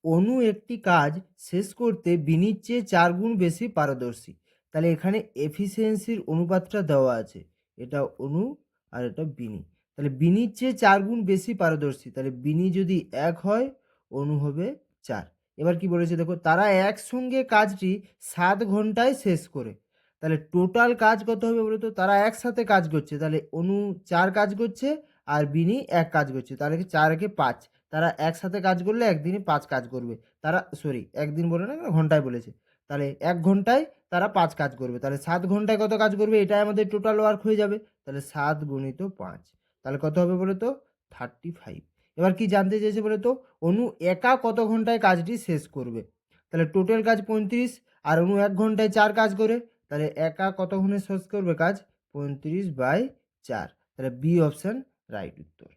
অনু একটি কাজ শেষ করতে বিনির চেয়ে 4 গুণ বেশি পারদর্শী। তাহলে এখানে এফিসিয়েন্সির অনুপাতটা দেওয়া আছে, এটা অনু আর এটা বিনি। তাহলে বিনির চেয়ে 4 গুণ বেশি পারদর্শী, তাহলে বিনি যদি 1 হয়, অনু হবে 4। এবার কি বলেছে দেখো, তারা একসঙ্গে কাজটি 7 ঘন্টায় শেষ করে। তাহলে টোটাল কাজ কত হবে বলো তো? তারা একসাথে কাজ করছে, তাহলে অনু 4 কাজ করছে আর বিনি 1 কাজ করছে, তাহলে কি 4 একে 5। তারা একসাথে কাজ করলে একদিনে 5 কাজ করবে। তারা সরি, একদিন বলে না, ঘন্টায় বলেছে। তাহলে 1 ঘন্টায় তারা 5 কাজ করবে, তাহলে 7 ঘন্টায় কত কাজ করবে? এটাই আমাদের টোটাল ওয়ার্ক হয়ে যাবে। তাহলে 7 গুণিত 5, তাহলে কত হবে বলো তো? 35। এবার কি জানতে চেয়েছে বলো তো? অনু একা কত ঘন্টায় কাজটি শেষ করবে। তাহলে টোটাল কাজ 35, আর অনু 1 ঘন্টায় 4 কাজ করে, তাহলে একা কতক্ষণে শেষ করবে কাজ? 35/4। তাহলে বি অপশান রাইট উত্তর।